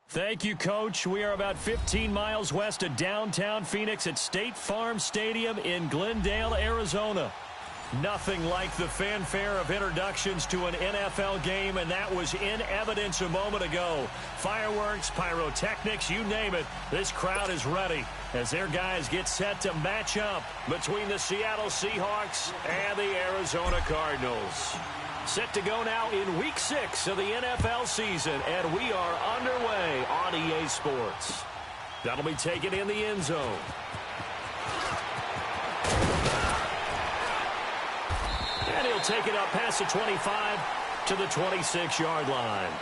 Thank you, Coach. We are about 15 miles west of downtown Phoenix at State Farm Stadium in Glendale, Arizona. Nothing like the fanfare of introductions to an NFL game, and that was in evidence a moment ago. Fireworks, pyrotechnics, you name it. This crowd is ready as their guys get set to match up between the Seattle Seahawks and the Arizona Cardinals. Set to go now in Week 6 of the NFL season, and we are underway on EA Sports. That'll be taken in the end zone. And he'll take it up past the 25 to the 26-yard line.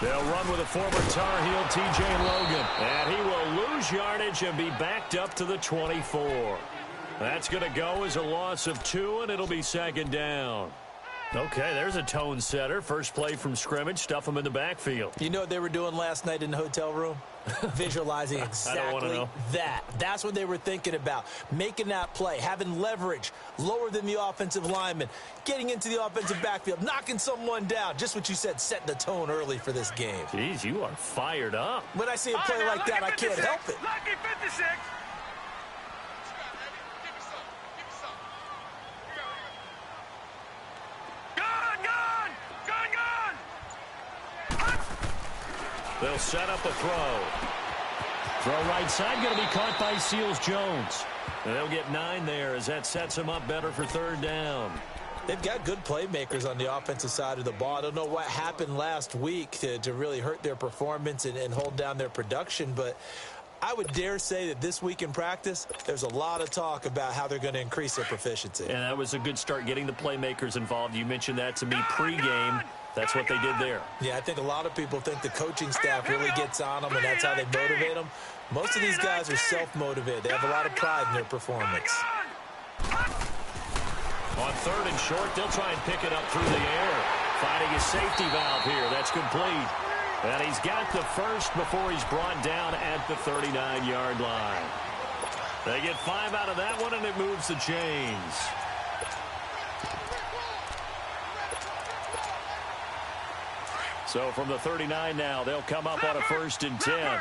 They'll run with a former Tar Heel, T.J. Logan. And he will lose yardage and be backed up to the 24. That's going to go as a loss of 2, and it'll be second down. Okay, there's a tone setter. First play from scrimmage, stuff them in the backfield. You know what they were doing last night in the hotel room? Visualizing exactly that. That's what they were thinking about. Making that play, having leverage, lower than the offensive lineman, getting into the offensive backfield, knocking someone down. Just what you said, setting the tone early for this game. Jeez, you are fired up. When I see a play like that, I can't help it. Lucky 56. They'll set up a throw. Throw right side, going to be caught by Seals-Jones. They'll get 9 there as that sets them up better for third down. They've got good playmakers on the offensive side of the ball. I don't know what happened last week to really hurt their performance and hold down their production, but I would dare say that this week in practice, there's a lot of talk about how they're going to increase their proficiency. And that was a good start getting the playmakers involved. You mentioned that to me pregame. That's what they did there. Yeah, I think a lot of people think the coaching staff really gets on them, and that's how they motivate them. Most of these guys are self-motivated. They have a lot of pride in their performance. On third and short, they'll try and pick it up through the air. Finding a safety valve here. That's complete. And he's got the first before he's brought down at the 39-yard line. They get 5 out of that one, and it moves the chains. So from the 39 now, they'll come up on a 1st and 10.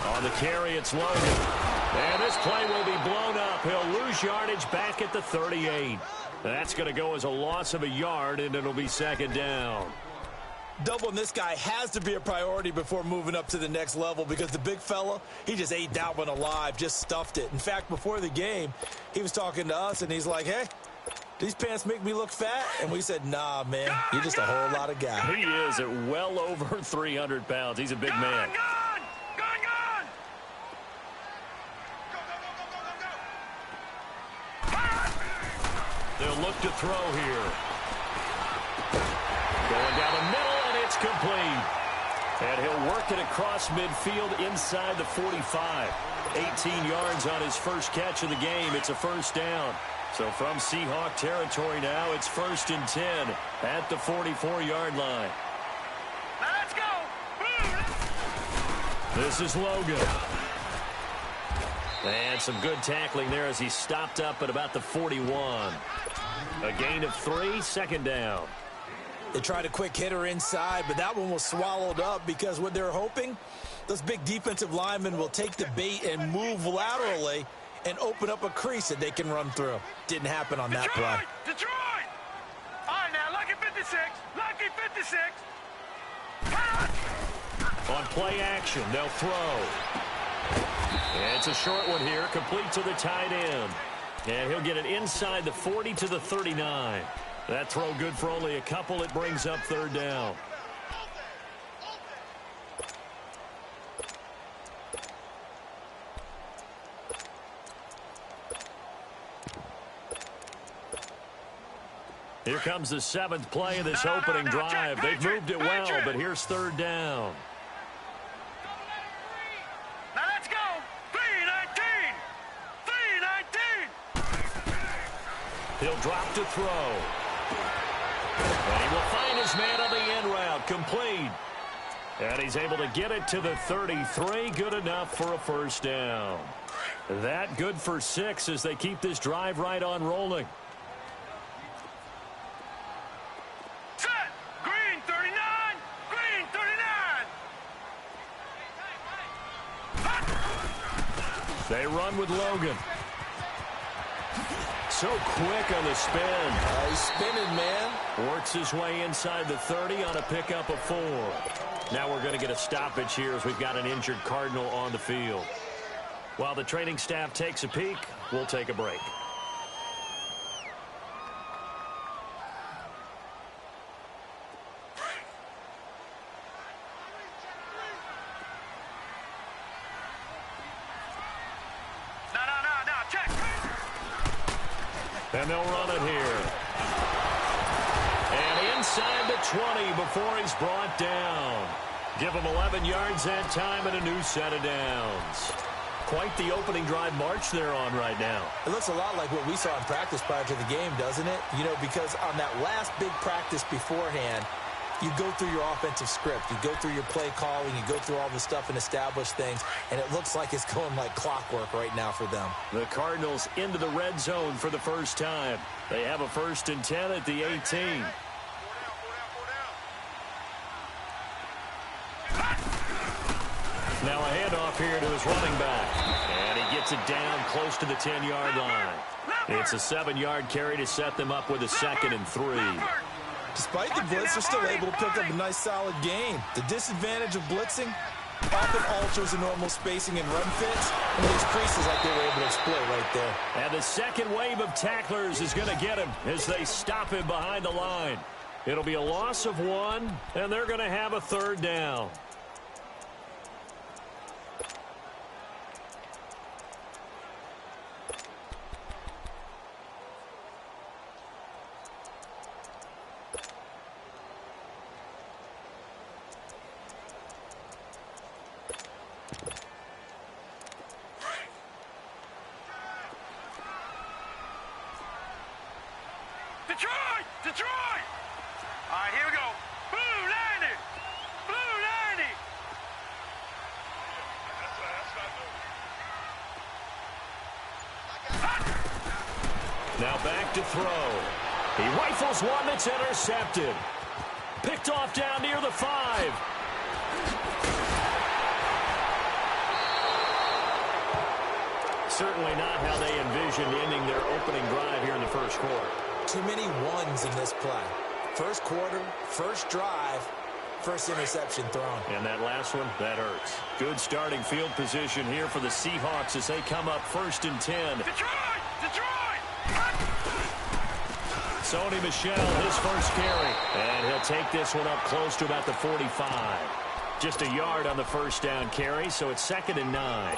On the carry, it's Logan. And this play will be blown up. He'll lose yardage back at the 38. That's going to go as a loss of a yard, and it'll be second down. Doubling this guy has to be a priority before moving up to the next level because the big fella, he just ate that one alive, just stuffed it. In fact, before the game, he was talking to us, and he's like, hey, these pants make me look fat? And we said, nah, man, you're just a whole lot of guy. He is at well over 300 pounds. He's a big man. They'll look to throw here. Going down the middle, and it's complete. And he'll work it across midfield inside the 45. 18 yards on his first catch of the game. It's a first down. So from Seahawk territory now, it's 1st and 10 at the 44-yard line. Let's go. This is Logan. And some good tackling there as he stopped up at about the 41. A gain of 3, second down. They tried a quick hitter inside, but that one was swallowed up because what they're hoping, those big defensive linemen will take the bait and move laterally and open up a crease that they can run through. Didn't happen on that play. Detroit! All right, now, lucky 56. Lucky 56. On play action, they'll throw. And it's a short one here, complete to the tight end. And he'll get it inside the 40 to the 39. That throw good for only a couple. It brings up 3rd down. Here comes the 7th play of this opening drive. They've moved it well, but here's 3rd down. Now let's go. 3-19. 3-19. He'll drop to throw. And he will find his man on the end route. Complete. And he's able to get it to the 33. Good enough for a first down. That good for 6 as they keep this drive right on rolling. Set. Green 39. Green 39. They run with Logan. So quick on the spin. He's spinning, man. Works his way inside the 30 on a pickup of 4. Now we're going to get a stoppage here as we've got an injured Cardinal on the field. While the training staff takes a peek, we'll take a break. No, check. And they'll run it here. And inside the 20 before he's brought down. Give him 11 yards that time and a new set of downs. Quite the opening drive march they're on right now. It looks a lot like what we saw in practice prior to the game, doesn't it? You know, because on that last big practice beforehand, you go through your offensive script. You go through your play calling. You go through all the stuff and establish things. And it looks like it's going like clockwork right now for them. The Cardinals into the red zone for the first time. They have a 1st and 10 at the 18. Now a handoff here to his running back. And he gets it down close to the 10-yard line. It's a 7-yard carry to set them up with a 2nd and 3. Despite the blitz, they're still able to pick up a nice, solid gain. The disadvantage of blitzing often alters the normal spacing and run fits, and these creases like they were able to exploit right there. And the second wave of tacklers is going to get him as they stop him behind the line. It'll be a loss of 1, and they're going to have a 3rd down. Detroit! All right, here we go. Blue 90! Blue 90! Now back to throw. He rifles one that's intercepted. Picked off down near the 5. Certainly not how they envisioned ending their opening drive here in the first quarter. Too many ones in this play. First quarter, first drive, first interception thrown. And that last one, that hurts. Good starting field position here for the Seahawks as they come up 1st and 10. Detroit! Detroit! Sony Michel, his first carry. And he'll take this one up close to about the 45. Just a yard on the first down carry, so it's 2nd and 9.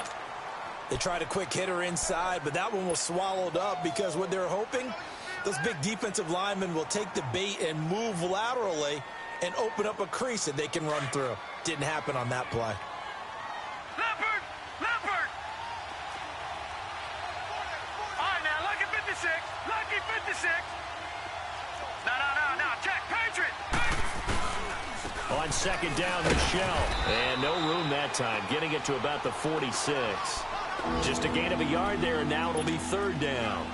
They tried a quick hitter inside, but that one was swallowed up because what they're hoping, those big defensive linemen will take the bait and move laterally and open up a crease that they can run through. Didn't happen on that play. Leopard! Leopard! All right, now, lucky 56. Lucky 56. No. Check. Patriot! On 2nd down, Michel. And no room that time, getting it to about the 46. Just a gain of a yard there, and now it'll be 3rd down.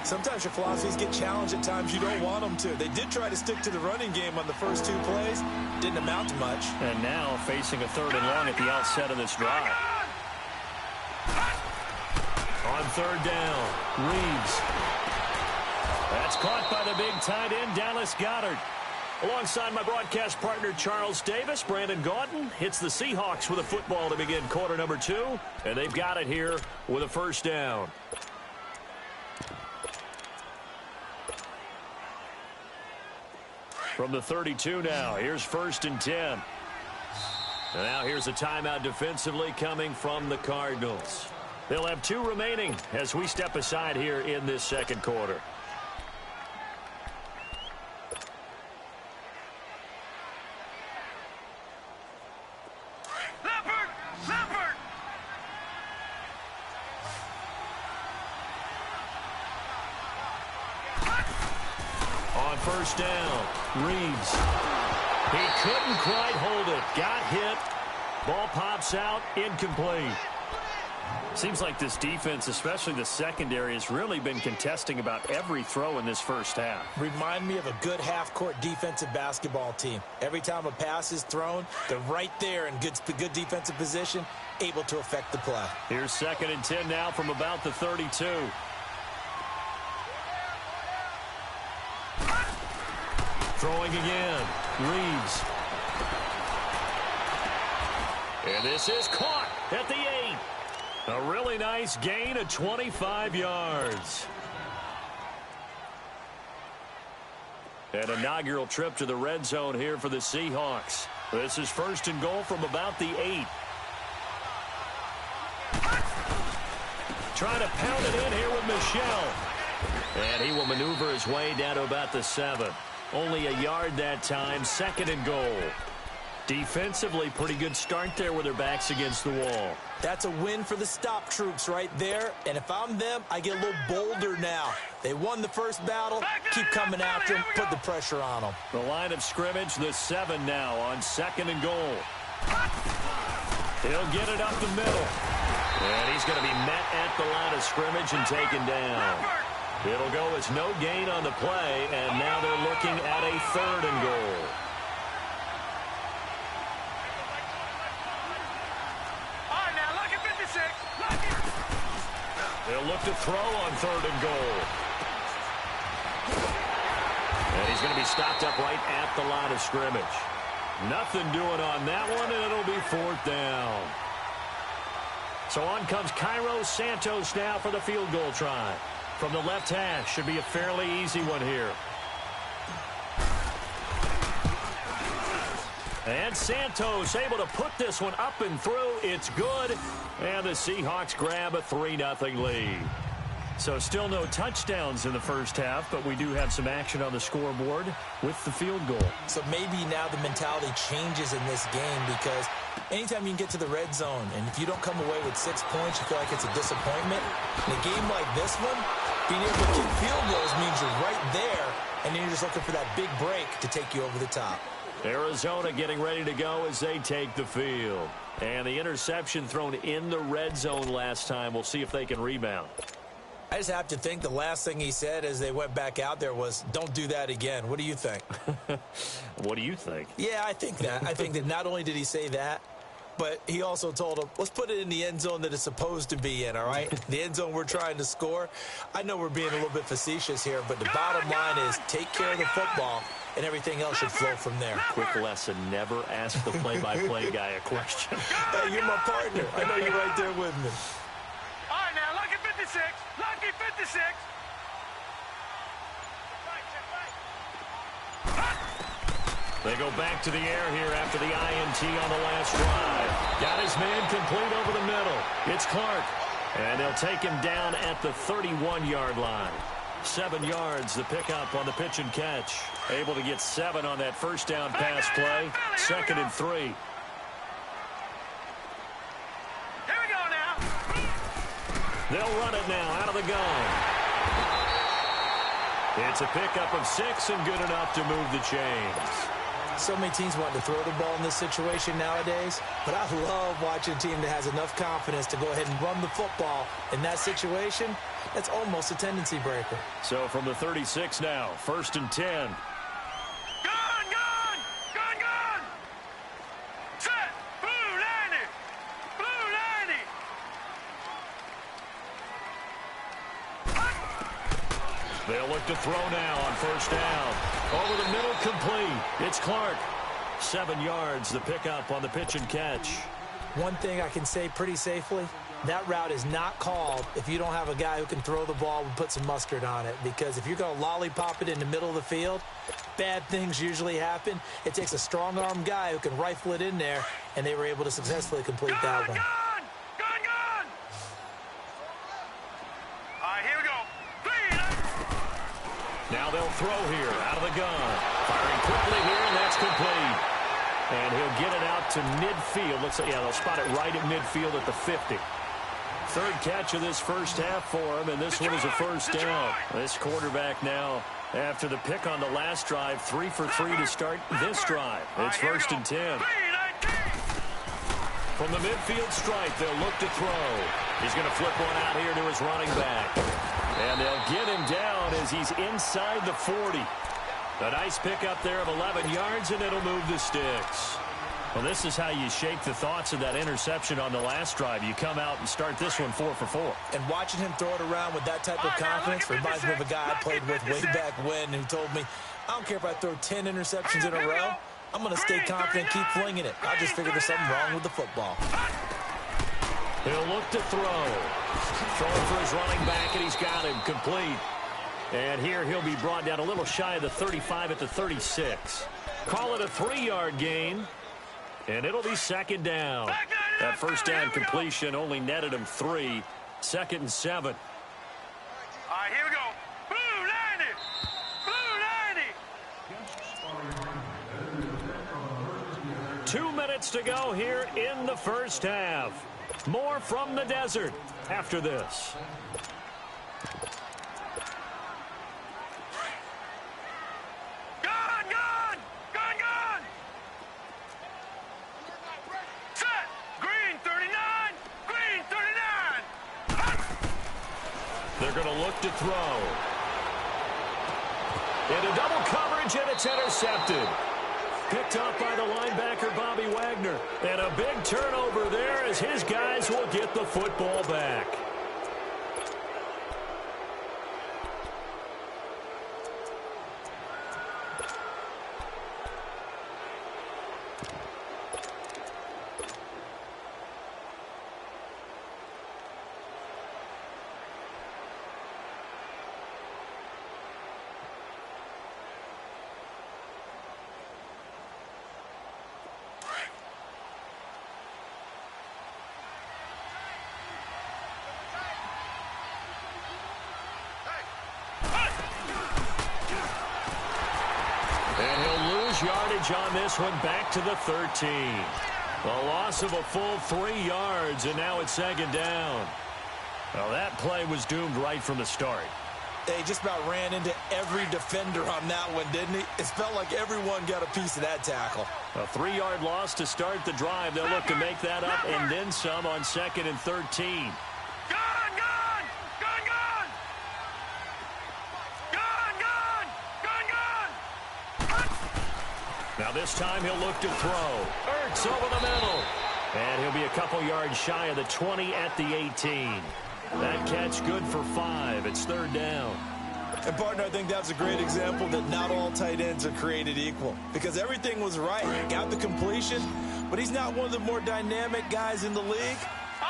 Sometimes your philosophies get challenged at times you don't want them to. They did try to stick to the running game on the first 2 plays. Didn't amount to much. And now facing a 3rd and long at the outset of this drive. On 3rd down, Reeves. That's caught by the big tight end, Dallas Goedert. Alongside my broadcast partner, Charles Davis, Brandon Gaudin hits the Seahawks with a football to begin quarter number 2. And they've got it here with a 1st down. From the 32 now, here's 1st and 10. And now here's a timeout defensively coming from the Cardinals. They'll have 2 remaining as we step aside here in this 2nd quarter. Leopard! On 1st down, Reeves. He couldn't quite hold it. Got hit. Ball pops out. Incomplete. Seems like this defense, especially the secondary, has really been contesting about every throw in this first half. Remind me of a good half-court defensive basketball team. Every time a pass is thrown, they're right there in good defensive position, able to affect the play. Here's 2nd and 10 now from about the 32. Throwing again, Reeves. And this is caught at the 8. A really nice gain of 25 yards. An inaugural trip to the red zone here for the Seahawks. This is 1st and goal from about the 8. Trying to pound it in here with Michel. And he will maneuver his way down to about the 7. Only a yard that time, 2nd and goal. Defensively, pretty good start there with their backs against the wall. That's a win for the stop troops right there. And if I'm them, I get a little bolder now. They won the first battle. Keep coming after them. Put the pressure on them. The line of scrimmage, the 7 now on 2nd and goal. He'll get it up the middle. And he's going to be met at the line of scrimmage and taken down. It'll go as no gain on the play, and now they're looking at a 3rd and goal. They'll look to throw on 3rd and goal. And he's going to be stopped up right at the line of scrimmage. Nothing doing on that one, and it'll be 4th down. So on comes Cairo Santos now for the field goal try. From the left hash, should be a fairly easy one here. And Santos able to put this one up and through. It's good. And the Seahawks grab a 3-0 lead. So still no touchdowns in the first half, but we do have some action on the scoreboard with the field goal. So maybe now the mentality changes in this game because anytime you can get to the red zone, and if you don't come away with 6 points, you feel like it's a disappointment. In a game like this one, being able to kick field goals means you're right there, and then you're just looking for that big break to take you over the top. Arizona getting ready to go as they take the field. And the interception thrown in the red zone last time. We'll see if they can rebound. I just have to think the last thing he said as they went back out there was, don't do that again. What do you think? What do you think? Yeah, I think that. I think that not only did he say that, but he also told him, let's put it in the end zone that it's supposed to be in, all right? The end zone we're trying to score. I know we're being a little bit facetious here, but the bottom line is take care of the football and everything else should flow from there. Quick lesson, never ask the play-by-play guy a question. Hey, you're my partner. I know you're right there with me. All right, now, lucky 56. Lucky 56. They go back to the air here after the INT on the last drive. Got his man complete over the middle. It's Clark. And they'll take him down at the 31-yard line. 7 yards, the pickup on the pitch and catch. Able to get 7 on that first down pass play. 2nd and 3. Here we go now. They'll run it now out of the gun. It's a pickup of 6 and good enough to move the chains. So many teams want to throw the ball in this situation nowadays, but I love watching a team that has enough confidence to go ahead and run the football in that situation. That's almost a tendency breaker. So from the 36 now, 1st and 10. Gun, gun, gun, gun. Set, blue, Lanny. Blue, Lanny. They'll look to throw now on 1st down. Over the middle, complete. It's Clark. 7 yards, the pickup on the pitch and catch. One thing I can say pretty safely, that route is not called if you don't have a guy who can throw the ball and put some mustard on it. Because if you're going to lollipop it in the middle of the field, bad things usually happen. It takes a strong-arm guy who can rifle it in there, and they were able to successfully complete that one. Gun, gun, gun. All right, here we go. Now they'll throw here out of the gun. Firing quickly here, and that's complete. And he'll get it out to midfield. Looks like, yeah, they'll spot it right at midfield at the 50. 3rd catch of this first half for him, and this one is a 1st down. This quarterback now, after the pick on the last drive, 3 for 3 to start this drive. It's 1st and 10. From the midfield stripe, they'll look to throw. He's going to flip one out here to his running back. And they'll get him down as he's inside the 40. A nice pickup there of 11 yards, and it'll move the sticks. Well, this is how you shake the thoughts of that interception on the last drive. You come out and start this one 4 for 4. And watching him throw it around with that type of confidence reminds me of a guy I played with way back when who told me, I don't care if I throw 10 interceptions in a row. I'm going to stay confident, keep flinging it. I just figured there's something wrong with the football. He'll look to throw. Throwing for his running back, and he's got him complete. And here he'll be brought down a little shy of the 35 at the 36. Call it a 3-yard gain, and it'll be 2nd down. That first down completion only netted him 3. 2nd and 7. All right, here we go. Blue, Lanny. Blue, Lanny. 2 minutes to go here in the first half. More from the desert after this. Gun, gun, gun, gun. Set, green 39, green 39. They're going to look to throw. Into double coverage, and it's intercepted. Picked up by the linebacker, Bobby Wagner. And a big turnover there as his guys will get the football back. Yardage on this one, back to the 13. A loss of a full 3 yards, and now it's 2nd down. Well, that play was doomed right from the start. They just about ran into every defender on that one, didn't he? It felt like everyone got a piece of that tackle. A 3-yard loss to start the drive. They'll look to make that up and then some on 2nd and 13. Now this time he'll look to throw. Ertz over the middle. And he'll be a couple yards shy of the 20 at the 18. That catch good for 5. It's 3rd down. And, partner, I think that's a great example that not all tight ends are created equal because everything was right. Got the completion, but he's not one of the more dynamic guys in the league.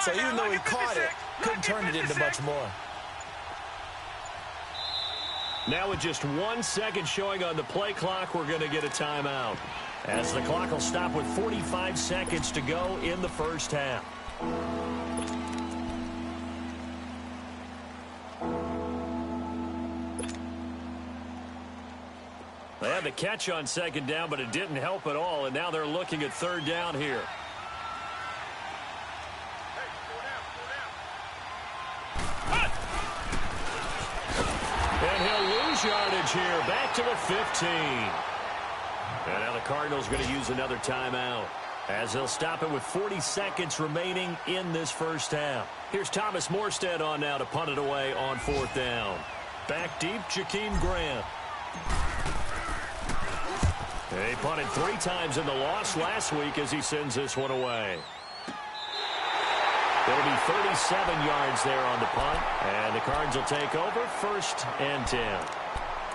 So even though he caught it, couldn't turn it into much more. Now with just 1 second showing on the play clock, we're going to get a timeout, as the clock will stop with 45 seconds to go in the first half. They had the catch on second down, but it didn't help at all, and now they're looking at third down here. And he'll lose yardage here, back to the 15. And now the Cardinals going to use another timeout, as they'll stop it with 40 seconds remaining in this first half. Here's Thomas Morstead on now to punt it away on fourth down. Back deep, Jakeem Grant. He punted 3 times in the loss last week as he sends this one away. It'll be 37 yards there on the punt, and the Cards will take over 1st and 10.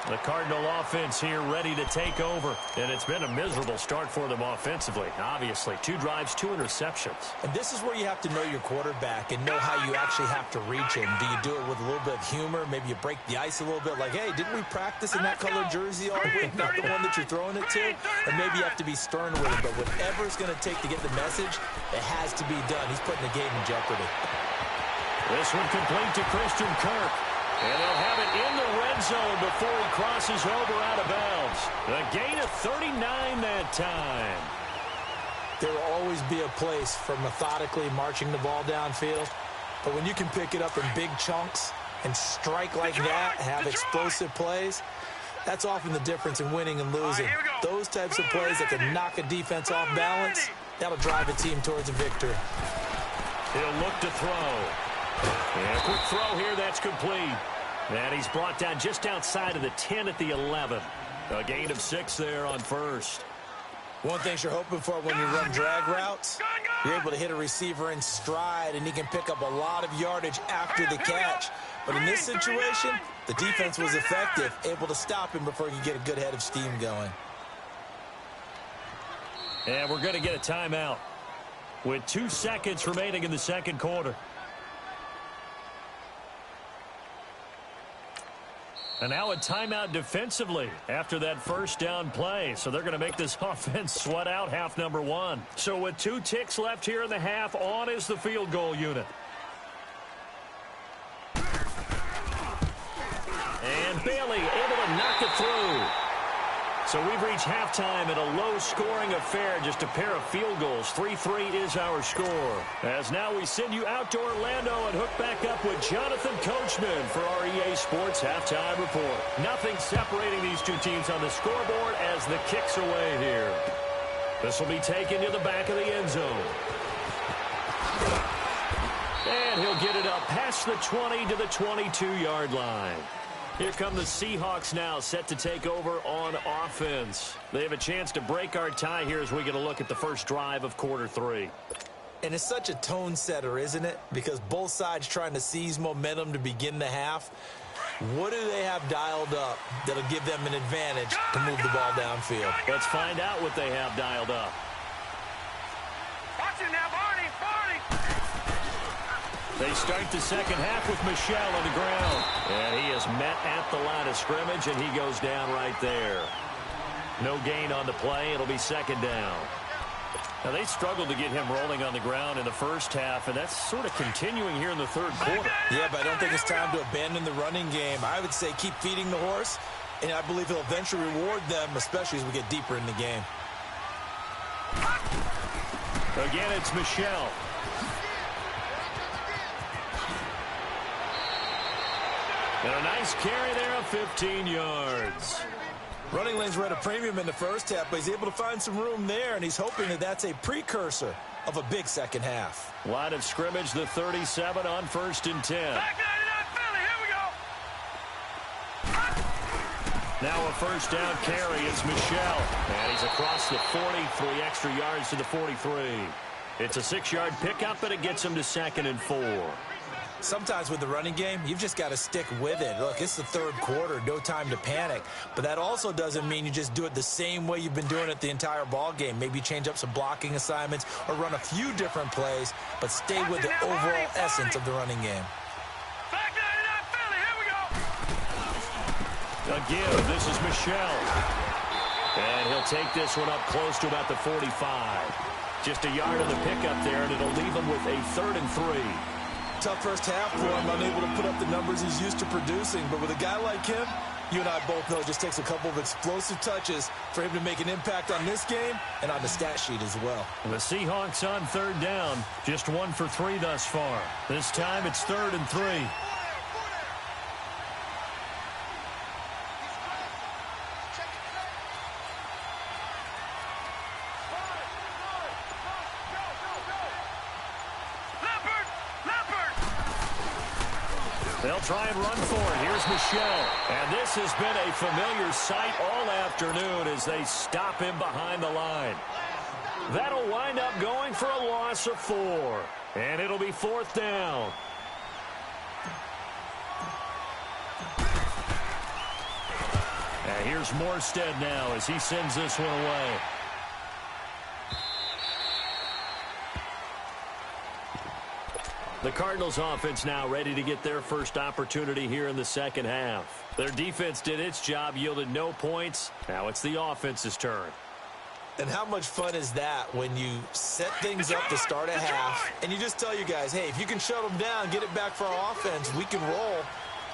The Cardinal offense here ready to take over, and it's been a miserable start for them offensively. Obviously, 2 drives, 2 interceptions. And this is where you have to know your quarterback and know how you actually have to reach him. Do you do it with a little bit of humor? Maybe you break the ice a little bit, like, hey, didn't we practice in that colored jersey all week, not the one that you're throwing it to? And maybe you have to be stern with him, but whatever it's going to take to get the message, it has to be done. He's putting the game in jeopardy. This one complete to Christian Kirk. And they'll have it in the red zone before he crosses over out of bounds. A gain of 39 that time. There will always be a place for methodically marching the ball downfield. But when you can pick it up in big chunks and strike like that, have explosive plays, that's often the difference in winning and losing. Those types of plays that can knock a defense off balance, that'll drive a team towards a victory. He'll look to throw. And a quick throw here, that's complete. And he's brought down just outside of the 10 at the 11. A gain of 6 there on first. One thing you're hoping for when you run drag routes, you're able to hit a receiver in stride, and he can pick up a lot of yardage after the catch. But in this situation, the defense was effective, able to stop him before he could get a good head of steam going. And we're going to get a timeout with 2 seconds remaining in the second quarter. And now a timeout defensively after that first down play. So they're going to make this offense sweat out half number 1. So with 2 ticks left here in the half, on is the field goal unit. And Bailey able to knock it through. So we've reached halftime in a low-scoring affair, just a pair of field goals. 3-3 is our score. As now we send you out to Orlando and hook back up with Jonathan Coachman for our EA Sports Halftime Report. Nothing separating these 2 teams on the scoreboard as the kick's away here. This will be taken to the back of the end zone. And he'll get it up past the 20 to the 22-yard line. Here come the Seahawks now, set to take over on offense. They have a chance to break our tie here as we get a look at the first drive of quarter 3. And it's such a tone setter, isn't it? Because both sides trying to seize momentum to begin the half. What do they have dialed up that'll give them an advantage to move the ball downfield? Let's find out what they have dialed up. Watch it now, Barney. They start the second half with Michel on the ground. And he is met at the line of scrimmage, and he goes down right there. No gain on the play. It'll be second down. Now, they struggled to get him rolling on the ground in the first half, and that's sort of continuing here in the third quarter. Yeah, but I don't think it's time to abandon the running game. I would say keep feeding the horse, and I believe he'll eventually reward them, especially as we get deeper in the game. Again, it's Michel. And a nice carry there of 15 yards. Running lanes were at a premium in the first half, but he's able to find some room there, and he's hoping that that's a precursor of a big second half. Line of scrimmage, the 37 on 1st and 10. Back 99 Philly, here we go. Now a first down carry, it's Michel. And he's across the 43 extra yards to the 43. It's a 6-yard pickup, but it gets him to 2nd and 4. Sometimes with the running game, you've just got to stick with it. Look, it's the third quarter, no time to panic. But that also doesn't mean you just do it the same way you've been doing it the entire ball game. Maybe change up some blocking assignments or run a few different plays, but stay with the overall essence of the running game. Again, this is Michel. And he'll take this one up close to about the 45. Just a yard on the pickup there, and it'll leave him with a 3rd and 3. Tough first half for him, unable to put up the numbers he's used to producing. But with a guy like him, you and I both know it just takes a couple of explosive touches for him to make an impact on this game and on the stat sheet as well. The Seahawks on 3rd down, just 1 for 3 thus far. This time it's 3rd and 3. They'll try and run for it. Here's Michel. And this has been a familiar sight all afternoon as they stop him behind the line. That'll wind up going for a loss of 4. And it'll be 4th down. And here's Morstead now as he sends this one away. The Cardinals offense now ready to get their first opportunity here in the second half. Their defense did its job, yielded no points. Now it's the offense's turn. And how much fun is that when you set things up to start a half and you just tell you guys, hey, if you can shut them down, get it back for our offense, we can roll.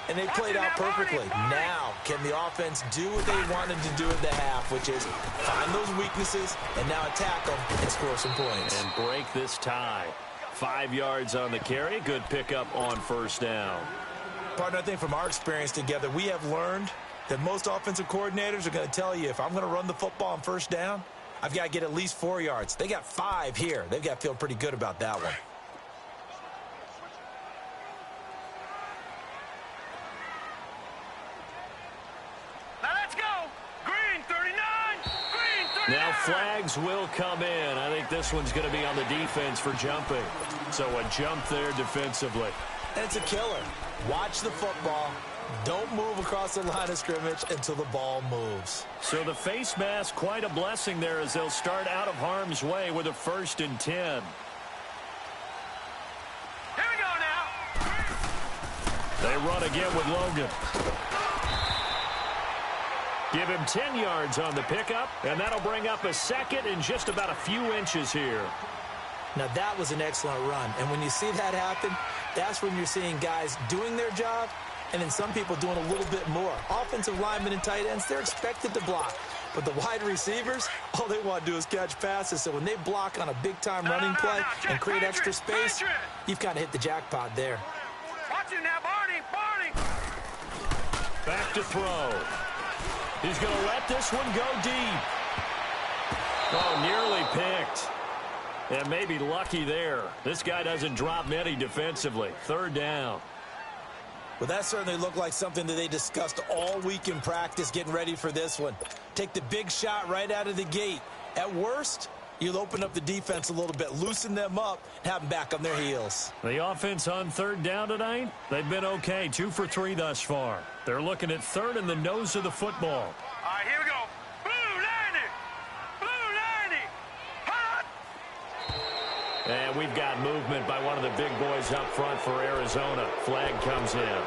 And they played out perfectly. Now, can the offense do what they wanted to do at the half, which is find those weaknesses and now attack them and score some points. And break this tie. 5 yards on the carry. Good pickup on 1st down. Partner, I think from our experience together, we have learned that most offensive coordinators are going to tell you, if I'm going to run the football on 1st down, I've got to get at least 4 yards. They got 5 here. They've got to feel pretty good about that one. Now flags will come in. I think this one's going to be on the defense for jumping. So a jump there defensively. And it's a killer. Watch the football. Don't move across the line of scrimmage until the ball moves. So the face mask, quite a blessing there as they'll start out of harm's way with a 1st and 10. Here we go now. They run again with Logan. Give him 10 yards on the pickup, and that'll bring up a 2nd and just about a few inches here. Now, that was an excellent run. And when you see that happen, that's when you're seeing guys doing their job and then some people doing a little bit more. Offensive linemen and tight ends, they're expected to block. But the wide receivers, all they want to do is catch passes. So when they block on a big-time running play and create extra space, you've kind of hit the jackpot there. Watch it now, Barney. Back to throw. He's going to let this one go deep. Oh, nearly picked. And maybe lucky there. This guy doesn't drop many defensively. 3rd down. Well, that certainly looked like something that they discussed all week in practice getting ready for this one. Take the big shot right out of the gate. At worst, you'll open up the defense a little bit, loosen them up, and have them back on their heels. The offense on 3rd down tonight, they've been okay. 2 for 3 thus far. They're looking at 3rd in the nose of the football. All right, here we go. Blue 90. Hot. And we've got movement by one of the big boys up front for Arizona. Flag comes in.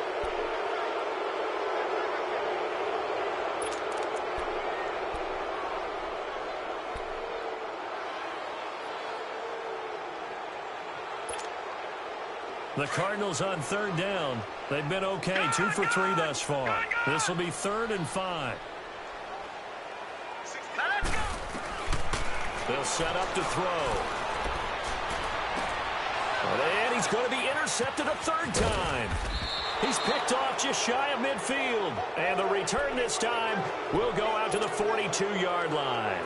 The Cardinals on 3rd down. They've been okay. 2 for 3 thus far. This will be 3rd and 5. They'll set up to throw. And he's going to be intercepted a 3rd time. He's picked off just shy of midfield. And the return this time will go out to the 42-yard line.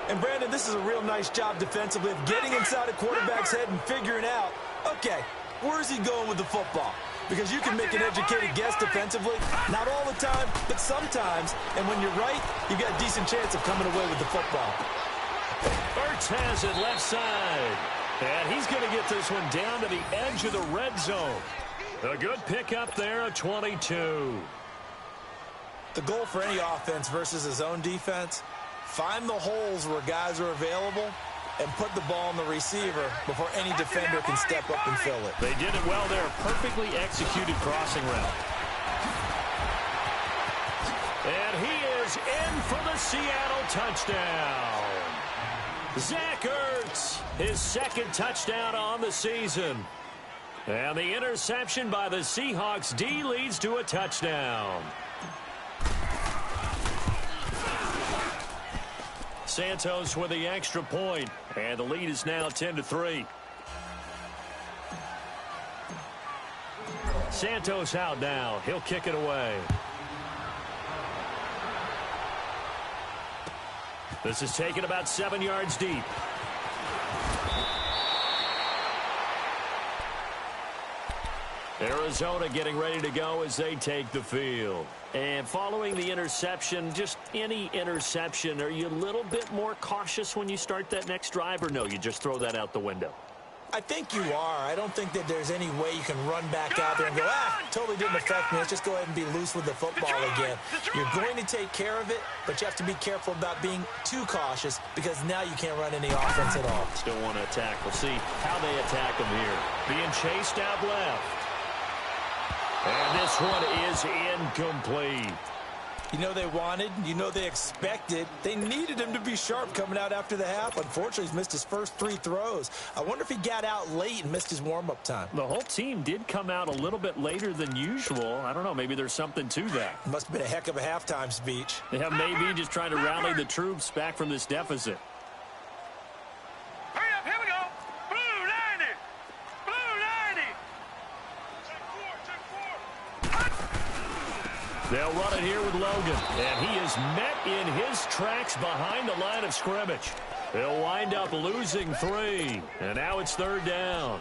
And, Brandon, this is a real nice job defensively of getting inside a quarterback's head and figuring out, okay, where's he going with the football? Because you can make an educated guess defensively, not all the time, but sometimes. And when you're right, you've got a decent chance of coming away with the football. Ertz has it left side. And he's going to get this one down to the edge of the red zone. A good pickup there of 22. The goal for any offense versus a zone defense, find the holes where guys are available and put the ball on the receiver before any defender can step up and fill it. They did it well there. Perfectly executed crossing route. And he is in for the Seattle touchdown. Zach Ertz, his second touchdown on the season. And the interception by the Seahawks D leads to a touchdown. Santos with the extra point, and the lead is now 10-3. Santos out now. He'll kick it away. This is taken about 7 yards deep. Arizona getting ready to go as they take the field. And following the interception, just any interception, are you a little bit more cautious when you start that next drive, or no, you just throw that out the window? I think you are. I don't think that there's any way you can run back out there and go, totally didn't affect me. Let's just go ahead and be loose with the football again. You're going to take care of it, but you have to be careful about being too cautious because now you can't run any offense at all. Still want to attack. We'll see how they attack him here. Being chased out left. And this one is incomplete. You know they wanted, you know they expected. They needed him to be sharp coming out after the half. Unfortunately, he's missed his first 3 throws. I wonder if he got out late and missed his warm-up time. The whole team did come out a little bit later than usual. I don't know, maybe there's something to that. Must have been a heck of a halftime speech. Yeah, maybe just trying to rally the troops back from this deficit. Hurry up, here we go. Blue 90. Blue 90. They'll run it here with Logan. And he is met in his tracks behind the line of scrimmage. He'll wind up losing 3. And now it's 3rd down.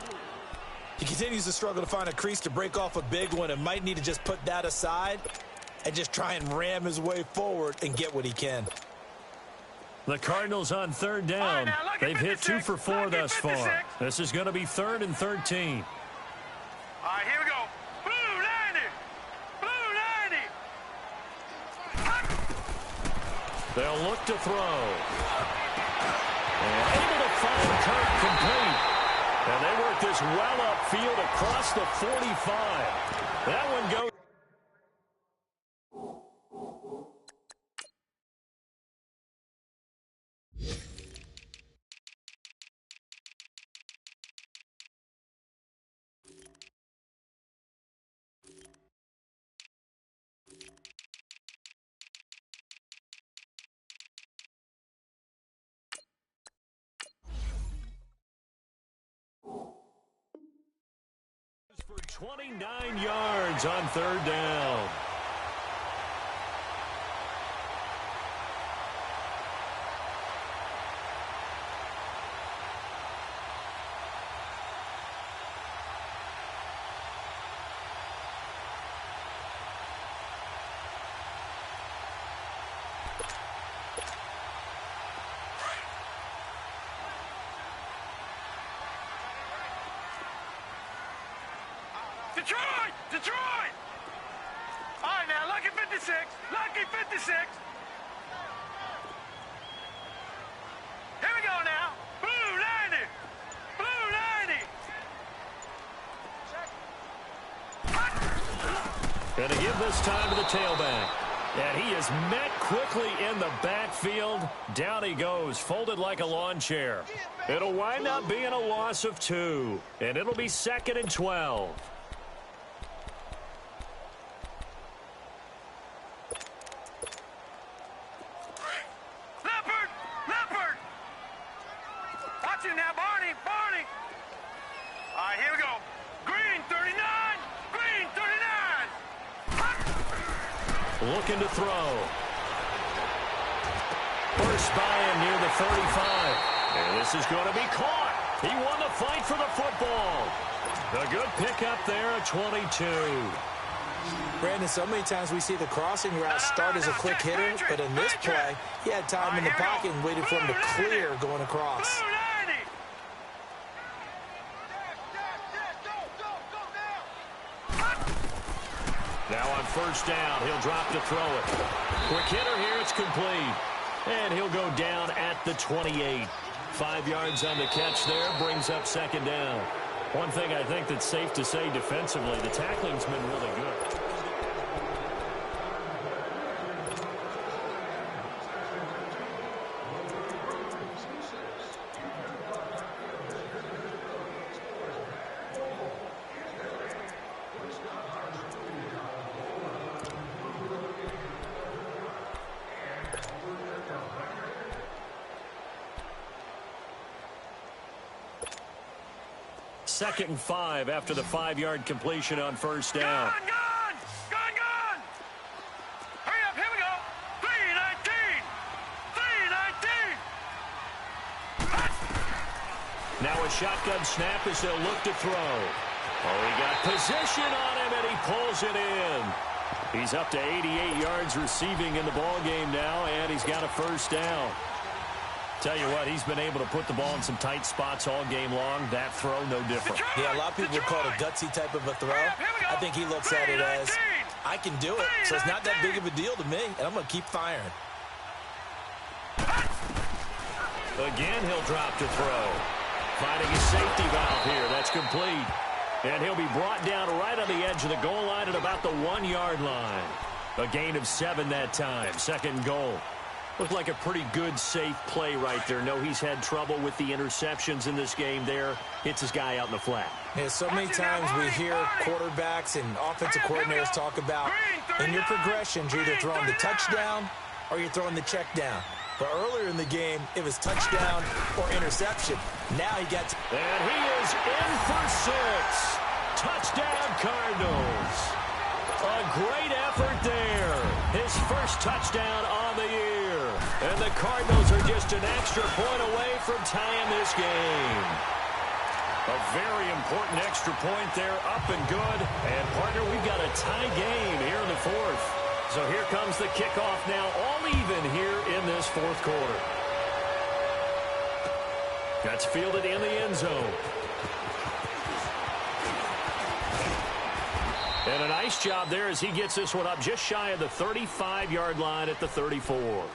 He continues to struggle to find a crease to break off a big one and might need to just put that aside and just try and ram his way forward and get what he can. The Cardinals on 3rd down. They've hit 2 for 4 thus far. This is going to be 3rd and 13. All right, here we go. Blue 90. Blue 90. They'll look to throw. And able to find Kirk complete. And they work this well upfield across the 45. That one goes. For 29 yards on 3rd down. Detroit! Detroit! All right, now, lucky 56. Lucky 56. Here we go now. Blue 90. Blue 90. Going to give this time to the tailback. And he is met quickly in the backfield. Down he goes, folded like a lawn chair. It'll wind up being a loss of 2. And it'll be 2nd and 12. Looking to throw. Burst by him near the 35. And this is going to be caught. He won the fight for the football. A good pickup there at 22. Brandon, so many times we see the crossing route start as a quick hitter, but in this play, he had time in the pocket and waited for him to clear going across. Now on first down, he'll drop to throw it. Quick hitter here, it's complete. And he'll go down at the 28. 5 yards on the catch there, brings up second down. One thing I think that's safe to say defensively, the tackling's been really good. Second and 5 after the 5-yard completion on first down. Gone! Hurry up, here we go. 3-19. Now a shotgun snap as they'll look to throw. Oh, he got position on him, and he pulls it in. He's up to 88 yards receiving in the ball game now, and he's got a first down. Tell you what, he's been able to put the ball in some tight spots all game long. That throw, no different. Yeah, a lot of people would call it a gutsy type of a throw. I think he looks at it as, I can do it, so it's not that big of a deal to me, and I'm going to keep firing. Again, he'll drop to throw. Finding his safety valve here. That's complete. And he'll be brought down right on the edge of the goal line at about the 1-yard line. A gain of 7 that time. Second and goal. Looked like a pretty good, safe play right there. No, he's had trouble with the interceptions in this game there. Hits his guy out in the flat. Yeah, so many times we hear quarterbacks and offensive coordinators talk about in your progressions, you're either throwing the touchdown or you're throwing the check down. But earlier in the game, it was touchdown or interception. Now he gets... And he is in for 6. Touchdown, Cardinals. A great effort there. His first touchdown on the year. And the Cardinals are just an extra point away from tying this game. A very important extra point there, up and good. And, partner, we've got a tie game here in the 4th. So here comes the kickoff now, all even here in this 4th quarter. That's fielded in the end zone. And a nice job there as he gets this one up just shy of the 35-yard line at the 34.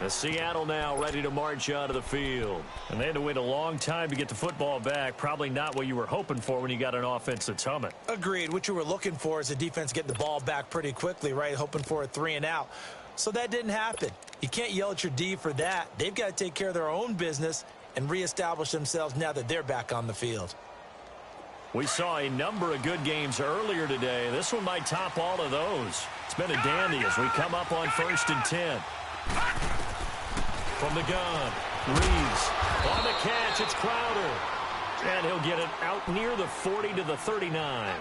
Seattle now ready to march out of the field. And they had to wait a long time to get the football back. Probably not what you were hoping for when you got an offense that's humming. Agreed. What you were looking for is the defense getting the ball back pretty quickly, right? Hoping for a 3-and-out. So that didn't happen. You can't yell at your D for that. They've got to take care of their own business and reestablish themselves now that they're back on the field. We saw a number of good games earlier today. This one might top all of those. It's been a dandy as we come up on 1st and 10. From the gun, Reeves. On the catch, it's Crowder. And he'll get it out near the 40 to the 39.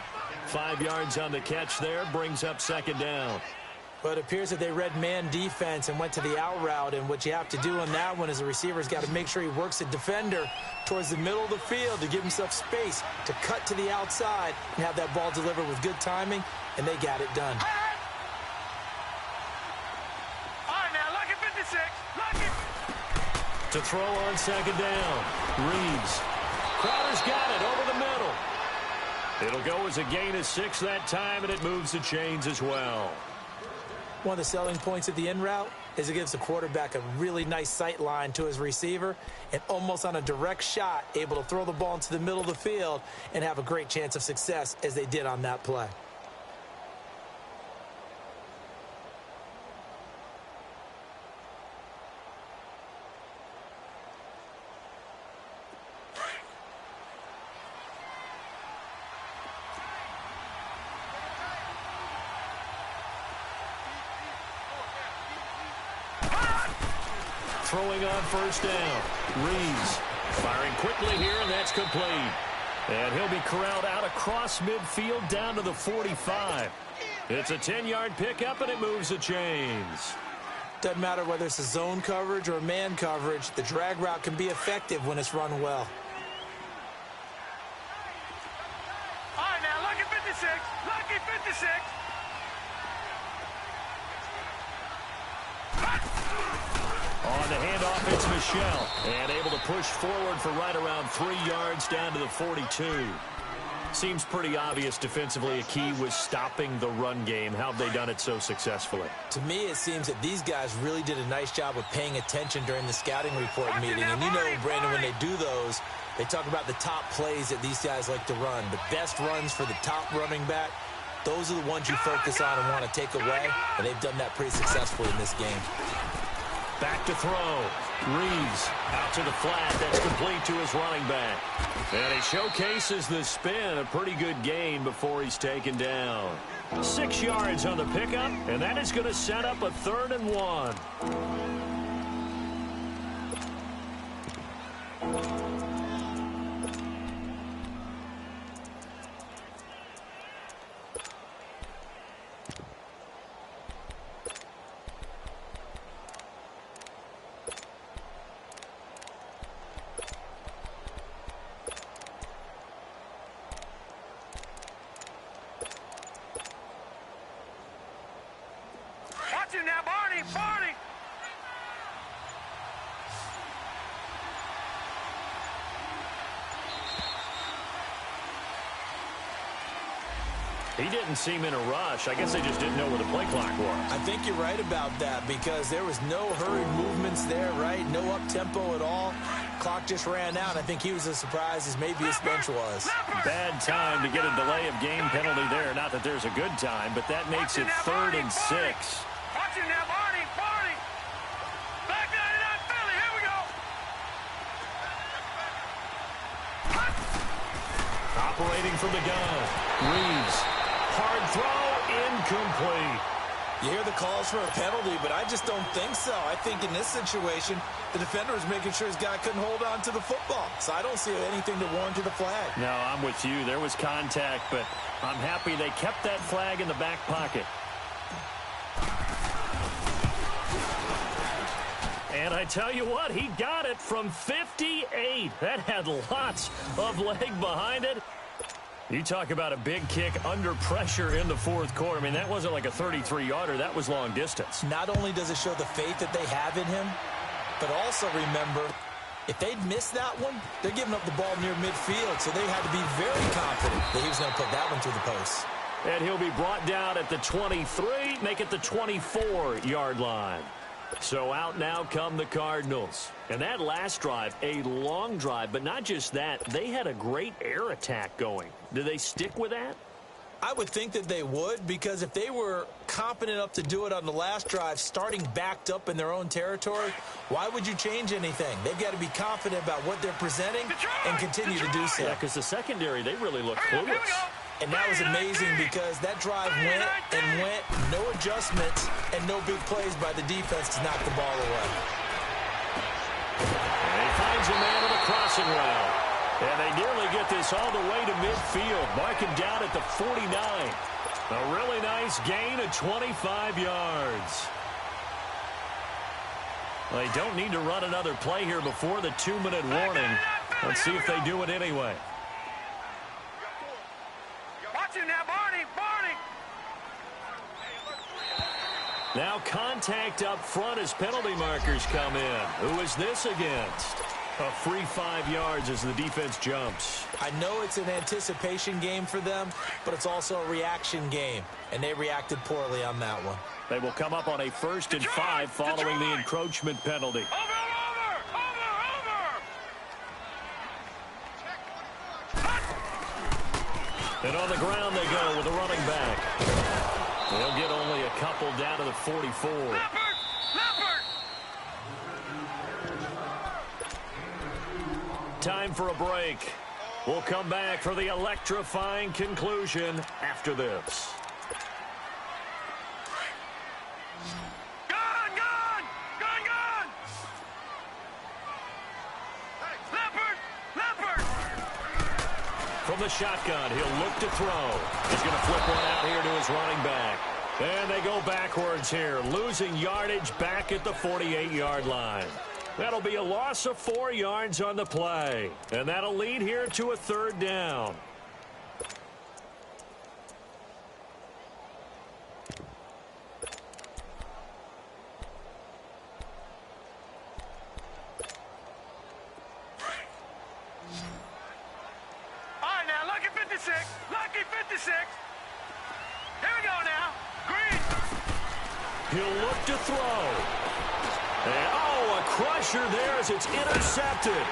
5 yards on the catch there, brings up second down. But it appears that they read man defense and went to the out route. And what you have to do on that one is the receiver's got to make sure he works the defender towards the middle of the field to give himself space to cut to the outside and have that ball delivered with good timing, and they got it done. To throw on second down. Reeves. Crowder's got it over the middle. It'll go as a gain of 6 that time, and it moves the chains as well. One of the selling points of the in route is it gives the quarterback a really nice sight line to his receiver and almost on a direct shot able to throw the ball into the middle of the field and have a great chance of success as they did on that play. Throwing on first down. Reeves firing quickly here, and that's complete. And he'll be corralled out across midfield down to the 45. It's a 10-yard pickup, and it moves the chains. Doesn't matter whether it's a zone coverage or man coverage, the drag route can be effective when it's run well. All right, now, lucky 56. Lucky 56. On the handoff, it's Michel. And able to push forward for right around 3 yards down to the 42. seems pretty obvious defensively. A key was stopping the run game. How have they done it so successfully? To me, it seems that these guys really did a nice job of paying attention during the scouting report meeting. And you know, Brandon, when they do those, they talk about the top plays that these guys like to run. The best runs for the top running back, those are the ones you focus on and want to take away. And they've done that pretty successfully in this game. Back to throw. Reeves out to the flat. That's complete to his running back. And he showcases the spin. A pretty good gain before he's taken down. 6 yards on the pickup, and that is going to set up a 3rd and 1. Watch him now, Barney, Barney. He didn't seem in a rush. I guess they just didn't know where the play clock was. I think you're right about that because there was no hurried movements there, right? No up-tempo at all. Clock just ran out. I think he was as surprised as maybe his bench was. Bad time to get a delay of game penalty there. Not that there's a good time, but that makes it 3rd and 6. Watch him now, Barney, Barney. Back 99 Philly, here we go. Operating from the gun. Reeves. Hard throw, incomplete. You hear the calls for a penalty, but I just don't think so. I think in this situation, the defender was making sure his guy couldn't hold on to the football. So I don't see anything to warrant the flag. No, I'm with you. There was contact, but I'm happy they kept that flag in the back pocket. And I tell you what, he got it from 58. That had lots of leg behind it. You talk about a big kick under pressure in the 4th quarter. I mean, that wasn't like a 33-yarder. That was long distance. Not only does it show the faith that they have in him, but also remember, if they'd missed that one, they're giving up the ball near midfield, so they had to be very confident that he was going to put that one through the post. And he'll be brought down at the 23, make it the 24-yard line. So out now come the Cardinals. And that last drive, a long drive, but not just that. They had a great air attack going. Do they stick with that? I would think that they would, because if they were competent enough to do it on the last drive, starting backed up in their own territory, why would you change anything? They've got to be confident about what they're presenting and continue to do so. Yeah, because the secondary, they really look clueless. And that was amazing because that drive went and went, no adjustments, and no big plays by the defense to knock the ball away. And he finds a man on the crossing route. And they nearly get this all the way to midfield. Mark him down at the 49. A really nice gain of 25 yards. They don't need to run another play here before the 2-minute warning. Let's see if they do it anyway. Watch him now, Barney, Barney. Now contact up front as penalty markers come in. Who is this against? A free 5 yards as the defense jumps. I know it's an anticipation game for them, but it's also a reaction game, and they reacted poorly on that one. They will come up on a 1st and 5 following the encroachment penalty. And on the ground they go with a running back. They'll get only a couple down to the 44. Time for a break. We'll come back for the electrifying conclusion after this. Gun, gun! Gun, gun! Leopard! Leopard! From the shotgun, he'll look to throw. He's going to flip one out here to his running back. And they go backwards here, losing yardage back at the 48-yard line. That'll be a loss of 4 yards on the play. And that'll lead here to a 3rd down. All right, now, look at 56. 56. Here we go now. Green. He'll look to throw. And, a crusher there as it's intercepted.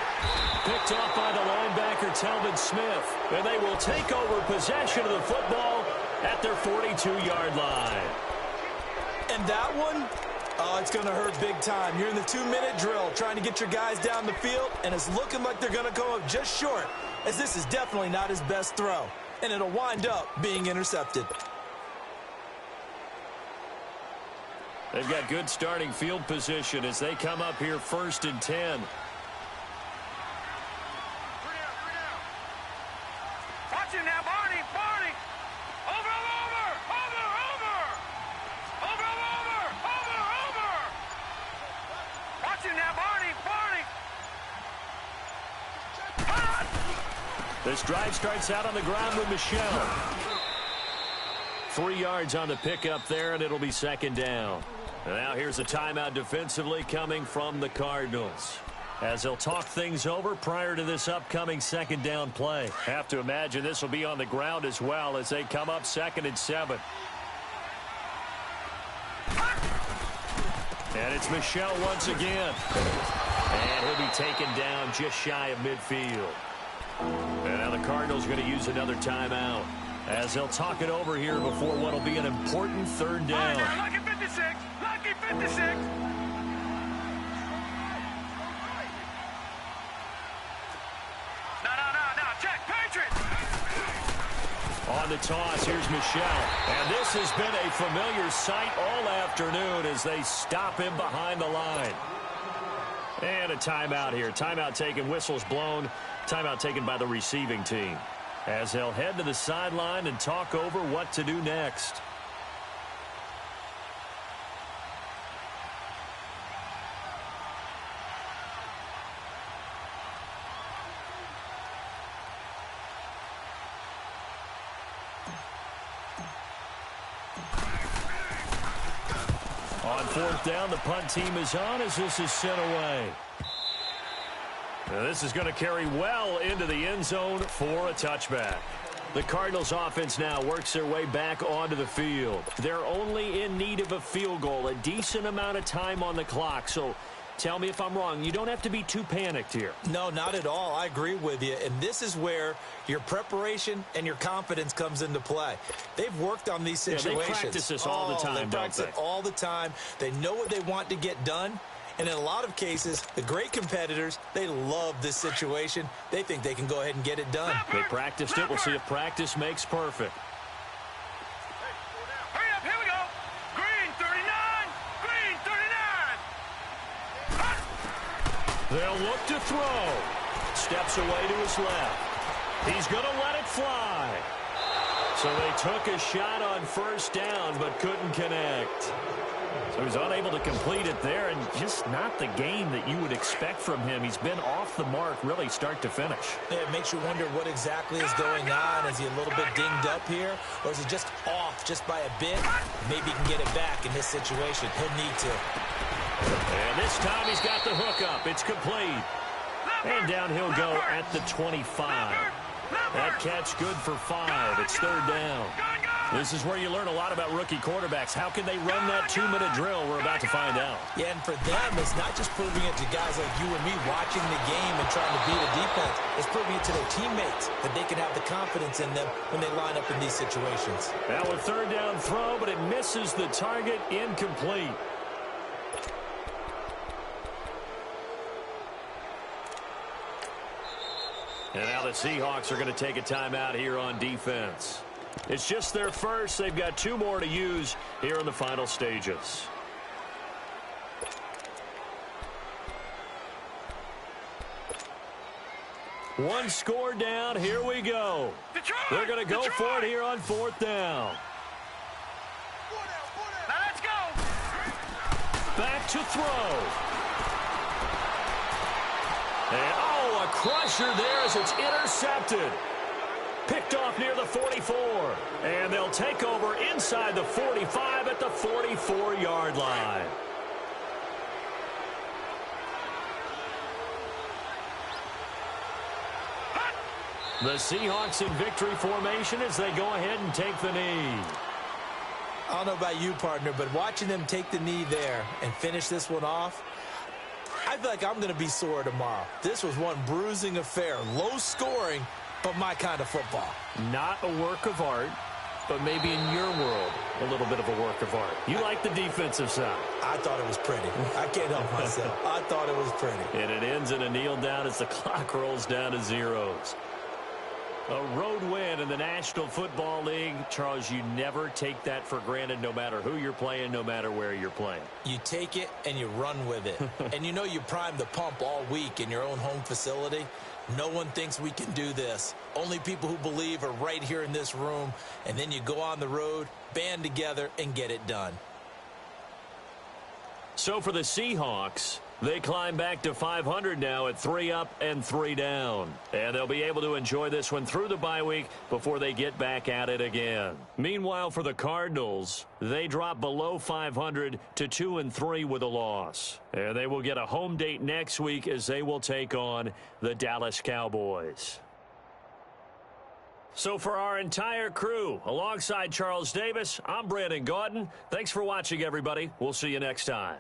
Picked off by the linebacker, Telvin Smith. And they will take over possession of the football at their 42-yard line. And that one, it's going to hurt big time. You're in the 2-minute drill trying to get your guys down the field, and it's looking like they're going to come up just short, as this is definitely not his best throw. And it'll wind up being intercepted. They've got good starting field position as they come up here 1st and 10. Watch him now, Barney. Barney. Over. Watch him now, Barney. This drive starts out on the ground with Michel. 3 yards on the pickup there, and it'll be 2nd down. Now here's a timeout defensively coming from the Cardinals, as they'll talk things over prior to this upcoming 2nd down play. Have to imagine this will be on the ground as well as they come up 2nd and 7. And it's Michel once again. And he'll be taken down just shy of midfield. And now the Cardinals are going to use another timeout, as they'll talk it over here before what will be an important 3rd down. All right, now, lucky 56. Lucky 56. No. Check. Patriots. On the toss, here's Michel. And this has been a familiar sight all afternoon as they stop him behind the line. And a timeout here. Timeout taken, whistles blown. Timeout taken by the receiving team, as they'll head to the sideline and talk over what to do next. On 4th down, the punt team is on as this is sent away. Now this is going to carry well into the end zone for a touchback. The Cardinals offense now works their way back onto the field. They're only in need of a field goal, a decent amount of time on the clock. So tell me if I'm wrong. You don't have to be too panicked here. No, not at all. I agree with you. And this is where your preparation and your confidence comes into play. They've worked on these situations. They practice this all the time, They practice it all the time. They know what they want to get done. And in a lot of cases, the great competitors, they love this situation. They think they can go ahead and get it done. They practiced it. We'll see if practice makes perfect. Hurry up, here we go. Green 39. Green 39. They'll look to throw. Steps away to his left. He's going to let it fly. So they took a shot on 1st down but couldn't connect. So he's unable to complete it there, and just not the game that you would expect from him. He's been off the mark really start to finish. Yeah, it makes you wonder what exactly is going on. Is he a little bit dinged up here, or is he just off just by a bit? Maybe he can get it back in this situation. He'll need to. And this time he's got the hook up. It's complete. And down he'll go at the 25. That catch good for 5. It's 3rd down. This is where you learn a lot about rookie quarterbacks. How can they run that 2-minute drill? We're about to find out. Yeah, and for them, it's not just proving it to guys like you and me watching the game and trying to beat a defense. It's proving it to their teammates that they can have the confidence in them when they line up in these situations. Now a 3rd down throw, but it misses the target. Incomplete. And now the Seahawks are going to take a timeout here on defense. It's just their first. They've got 2 more to use here in the final stages. One score down. Here we go. Detroit, They're going to go for it here on 4th down. Now let's go. Back to throw. And, a crusher there as it's intercepted. Picked off near the 44. And they'll take over inside the 45 at the 44-yard line. The Seahawks in victory formation as they go ahead and take the knee. I don't know about you, partner, but watching them take the knee there and finish this one off, I feel like I'm going to be sore tomorrow. This was one bruising affair. Low scoring, but my kind of football. Not a work of art, but maybe in your world, a little bit of a work of art. You like the defensive side. I thought it was pretty. I can't help myself. I thought it was pretty. And it ends in a kneel down as the clock rolls down to zeros. A road win in the National Football League. Charles, you never take that for granted, no matter who you're playing, no matter where you're playing. You take it and you run with it. And you know you primed the pump all week in your own home facility. No one thinks we can do this. Only people who believe are right here in this room. And then you go on the road, band together, and get it done. So for the Seahawks, they climb back to 500 now at 3 up and 3 down. And they'll be able to enjoy this one through the bye week before they get back at it again. Meanwhile, for the Cardinals, they drop below 500 to 2-3 with a loss. And they will get a home date next week as they will take on the Dallas Cowboys. So for our entire crew, alongside Charles Davis, I'm Brandon Gaudin. Thanks for watching, everybody. We'll see you next time.